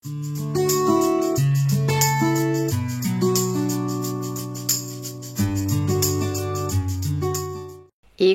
Et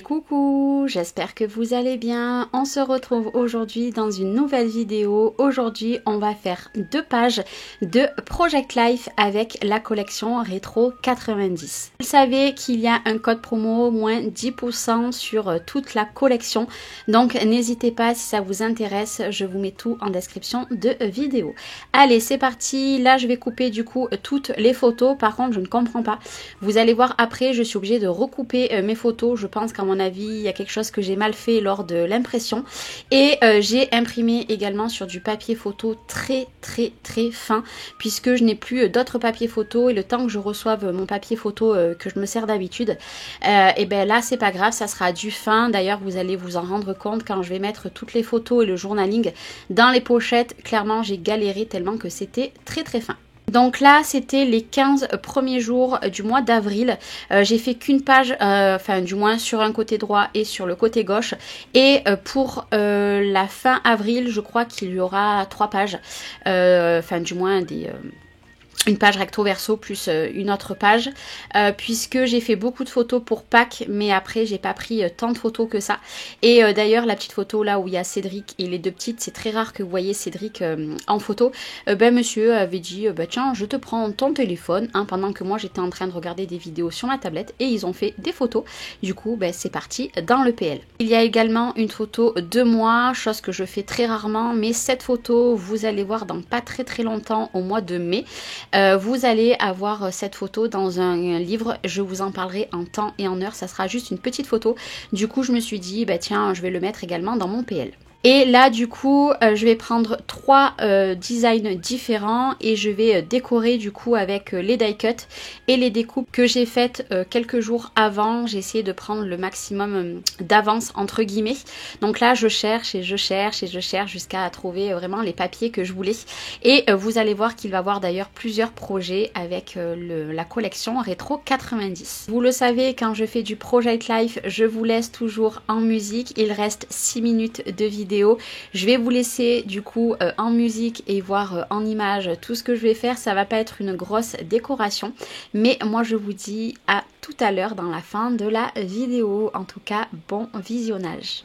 coucou, j'espère que vous allez bien. On se retrouve aujourd'hui dans une nouvelle vidéo. Aujourd'hui, on va faire 2 pages de Project Life avec la collection Rétro 90. Vous savez qu'il y a un code promo moins 10% sur toute la collection. Donc n'hésitez pas si ça vous intéresse, je vous mets tout en description de vidéo. Allez, c'est parti. Là, je vais couper du coup toutes les photos. Par contre, je ne comprends pas. Vous allez voir après, je suis obligée de recouper mes photos. Je pense qu'à mon avis, il y a quelque chose que j'ai mal fait lors de l'impression. Et j'ai imprimé également sur du papier photo très fin, puisque je n'ai plus d'autres papiers photo et le temps que je reçoive mon papier photo que je me sers d'habitude, et ben là c'est pas grave, ça sera du fin. D'ailleurs, vous allez vous en rendre compte quand je vais mettre toutes les photos et le journaling dans les pochettes. Clairement, j'ai galéré tellement que c'était très fin. Donc là, c'était les 15 premiers jours du mois d'avril. J'ai fait qu'une page, enfin du moins sur un côté droit et sur le côté gauche. Et pour la fin avril, je crois qu'il y aura 3 pages. Enfin du moins une page recto verso plus une autre page, puisque j'ai fait beaucoup de photos pour Pâques, mais après j'ai pas pris tant de photos que ça. Et d'ailleurs la petite photo là où il y a Cédric et les 2 petites, c'est très rare que vous voyez Cédric en photo. Ben monsieur avait dit tiens, je te prends ton téléphone, hein, pendant que moi j'étais en train de regarder des vidéos sur ma tablette, et ils ont fait des photos. Du coup ben c'est parti dans le PL. Il y a également une photo de moi, chose que je fais très rarement, mais cette photo vous allez voir dans pas très longtemps, au mois de mai. Vous allez avoir cette photo dans un livre, je vous en parlerai en temps et en heure, ça sera juste une petite photo. Du coup je me suis dit bah tiens, je vais le mettre également dans mon PL. Et là du coup je vais prendre 3 designs différents et je vais décorer du coup avec les die cuts et les découpes que j'ai faites quelques jours avant. J'ai essayé de prendre le maximum d'avance entre guillemets. Donc là je cherche et je cherche et je cherche jusqu'à trouver vraiment les papiers que je voulais. Et vous allez voir qu'il va y avoir d'ailleurs plusieurs projets avec la collection Rétro 90. Vous le savez, quand je fais du Project Life, je vous laisse toujours en musique. Il reste 6 minutes de vidéo. Je vais vous laisser du coup en musique et voir en images tout ce que je vais faire. Ça va pas être une grosse décoration, mais moi je vous dis à tout à l'heure dans la fin de la vidéo. En tout cas, bon visionnage.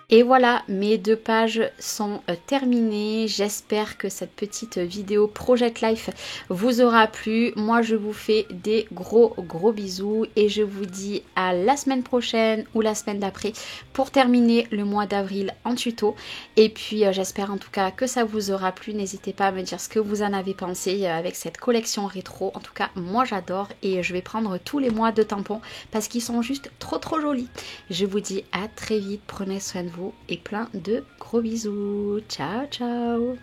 Et voilà, mes 2 pages sont terminées. J'espère que cette petite vidéo Project Life vous aura plu. Moi, je vous fais des gros bisous et je vous dis à la semaine prochaine ou la semaine d'après pour terminer le mois d'avril en tuto. Et puis, j'espère en tout cas que ça vous aura plu. N'hésitez pas à me dire ce que vous en avez pensé avec cette collection rétro. En tout cas, moi, j'adore et je vais prendre tous les mois de tampons parce qu'ils sont juste trop jolis. Je vous dis à très vite. Prenez soin de vous et plein de gros bisous. Ciao, ciao!